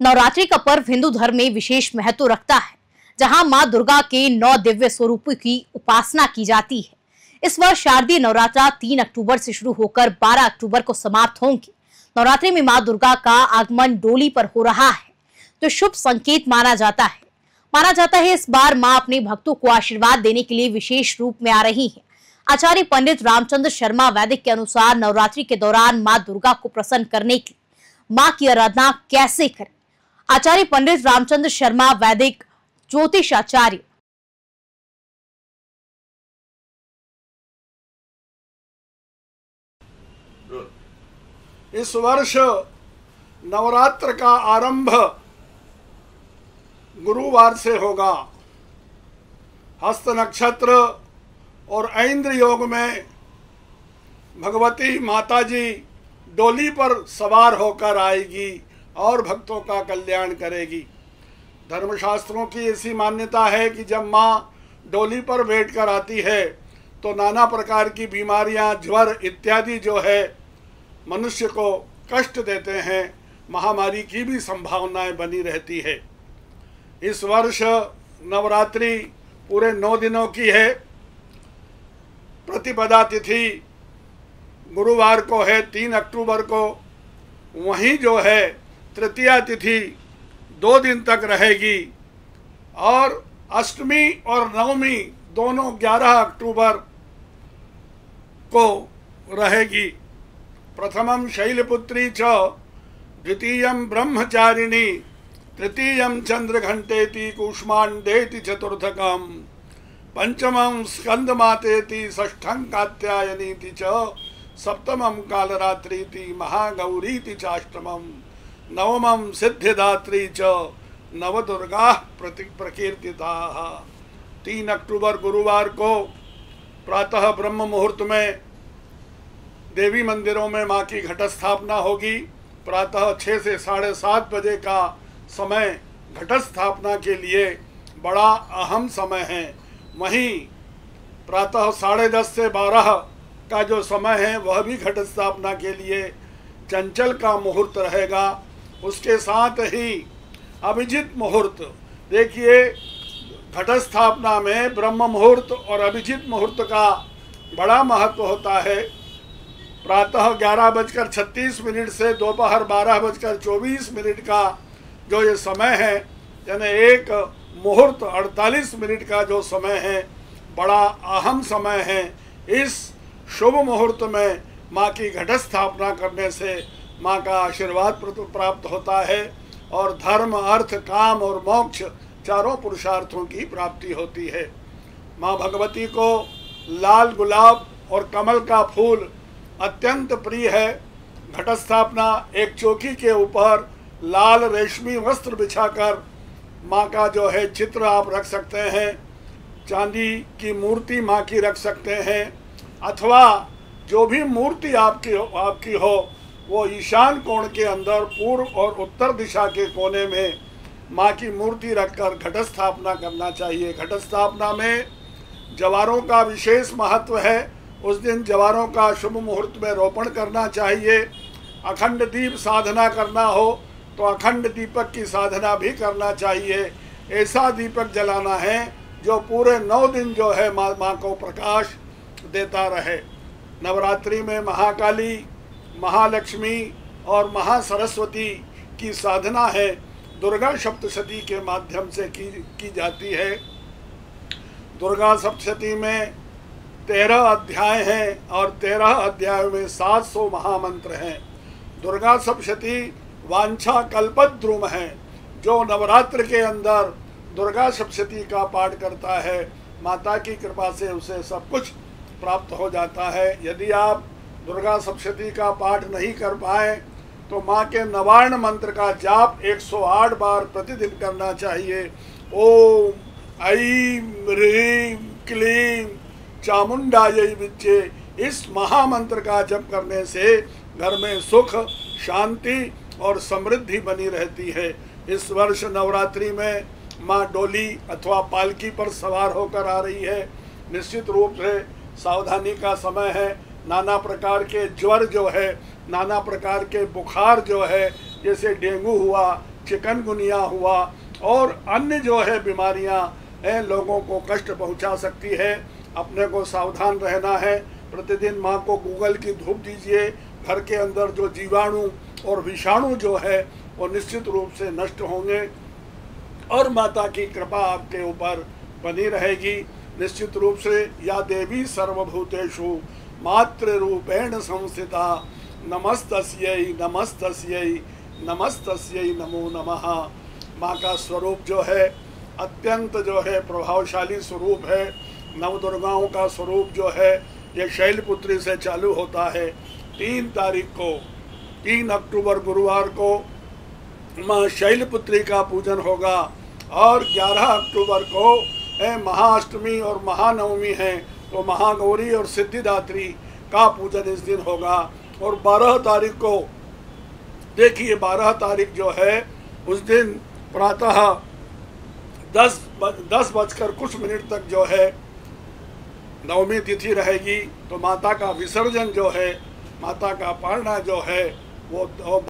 नवरात्रि का पर्व हिंदू धर्म में विशेष महत्व रखता है, जहां मां दुर्गा के 9 दिव्य स्वरूपों की उपासना की जाती है। इस वर्ष शारदीय नवरात्रा 3 अक्टूबर से शुरू होकर 12 अक्टूबर को समाप्त होंगी। नवरात्रि में मां दुर्गा का आगमन डोली पर हो रहा है, जो शुभ संकेत माना जाता है। इस बार मां अपने भक्तों को आशीर्वाद देने के लिए विशेष रूप में आ रही है। आचार्य पंडित रामचंद्र शर्मा वैदिक के अनुसार नवरात्रि के दौरान मां दुर्गा को प्रसन्न करने के लिए मां की आराधना कैसे करें। आचार्य पंडित रामचंद्र शर्मा वैदिक ज्योतिषाचार्य। इस वर्ष नवरात्र का आरंभ गुरुवार से होगा। हस्त नक्षत्र और ऐन्द्र योग में भगवती माताजी डोली पर सवार होकर आएगी और भक्तों का कल्याण करेगी। धर्मशास्त्रों की ऐसी मान्यता है कि जब माँ डोली पर बैठकर आती है तो नाना प्रकार की बीमारियां, ज्वर इत्यादि जो है मनुष्य को कष्ट देते हैं, महामारी की भी संभावनाएं बनी रहती है। इस वर्ष नवरात्रि पूरे 9 दिनों की है। प्रतिपदा तिथि गुरुवार को है 3 अक्टूबर को। वहीं जो है तृतीया तिथि 2 दिन तक रहेगी और अष्टमी और नवमी दोनों 11 अक्टूबर को रहेगी। प्रथमं शैलपुत्री च, द्वितीयं ब्रह्मचारिणी, तृतीयं चंद्रघंटेति कूष्मांडेति चतुर्थकम, पंचमं स्कंदमातेति, षष्ठं कात्यायनीति च, सप्तमं कालरात्रीति महागौरीति चाष्टमं, नवमं सिद्धिदात्री च, नवदुर्गा प्रकीर्तिताः। 3 अक्टूबर गुरुवार को प्रातः ब्रह्म मुहूर्त में देवी मंदिरों में मां की घट स्थापना होगी। प्रातः 6 से 7:30 बजे का समय घट स्थापना के लिए बड़ा अहम समय है। वहीं प्रातः 10:30 से 12 का जो समय है वह भी घट स्थापना के लिए चंचल का मुहूर्त रहेगा। उसके साथ ही अभिजित मुहूर्त, देखिए घट स्थापना में ब्रह्म मुहूर्त और अभिजित मुहूर्त का बड़ा महत्व होता है। प्रातः 11:36 से दोपहर 12:24 का जो ये समय है, यानी एक मुहूर्त 48 मिनट का जो समय है, बड़ा अहम समय है। इस शुभ मुहूर्त में माँ की घट स्थापना करने से माँ का आशीर्वाद प्राप्त होता है और धर्म, अर्थ, काम और मोक्ष चारों पुरुषार्थों की प्राप्ति होती है। माँ भगवती को लाल गुलाब और कमल का फूल अत्यंत प्रिय है। घट स्थापना एक चौकी के ऊपर लाल रेशमी वस्त्र बिछाकर माँ का जो है चित्र आप रख सकते हैं। चांदी की मूर्ति माँ की रख सकते हैं, अथवा जो भी मूर्ति आपकी हो वो ईशान कोण के अंदर पूर्व और उत्तर दिशा के कोने में माँ की मूर्ति रखकर घट स्थापना करना चाहिए। घट स्थापना में जवारों का विशेष महत्व है। उस दिन जवारों का शुभ मुहूर्त में रोपण करना चाहिए। अखंड दीप साधना करना हो तो अखंड दीपक की साधना भी करना चाहिए। ऐसा दीपक जलाना है जो पूरे 9 दिन जो है माँ को प्रकाश देता रहे। नवरात्रि में महाकाली, महालक्ष्मी और महासरस्वती की साधना है, दुर्गा सप्तशती के माध्यम से की जाती है। दुर्गा सप्तशती में 13 अध्याय हैं और 13 अध्यायों में 700 महामंत्र हैं। दुर्गा सप्तशती वांछा कल्पद्रुम है। जो नवरात्र के अंदर दुर्गा सप्तशती का पाठ करता है, माता की कृपा से उसे सब कुछ प्राप्त हो जाता है। यदि आप दुर्गा सप्तशती का पाठ नहीं कर पाए तो माँ के नवार्ण मंत्र का जाप 108 बार प्रतिदिन करना चाहिए। ओम ऐं ह्रीं क्लीं चामुंडायै विद्ये, इस महामंत्र का जप करने से घर में सुख, शांति और समृद्धि बनी रहती है। इस वर्ष नवरात्रि में माँ डोली अथवा पालकी पर सवार होकर आ रही है। निश्चित रूप से सावधानी का समय है। नाना प्रकार के ज्वर जो है, नाना प्रकार के बुखार जो है, जैसे डेंगू हुआ चिकनगुनिया हुआ और अन्य जो है बीमारियां लोगों को कष्ट पहुंचा सकती है। अपने को सावधान रहना है। प्रतिदिन माँ को गूगल की धूप दीजिए। घर के अंदर जो जीवाणु और विषाणु जो है वो निश्चित रूप से नष्ट होंगे और माता की कृपा आपके ऊपर बनी रहेगी। निश्चित रूप से या देवी सर्वभूतेषु मातृरूपेण संस्थिता नमस्तस्यै नमस्तस्यै नमस्तस्यै नमो नमः। माँ का स्वरूप जो है अत्यंत जो है प्रभावशाली स्वरूप है। नवदुर्गाओं का स्वरूप जो है ये शैलपुत्री से चालू होता है। 3 तारीख को 3 अक्टूबर गुरुवार को माँ शैलपुत्री का पूजन होगा और 11 अक्टूबर को महाअष्टमी और महानवमी है तो महागौरी और सिद्धिदात्री का पूजन इस दिन होगा। और 12 तारीख को देखिए 12 तारीख जो है उस दिन प्रातः 10 बजकर कुछ मिनट तक जो है नवमी तिथि रहेगी। तो माता का विसर्जन जो है माता का पारणा जो है वो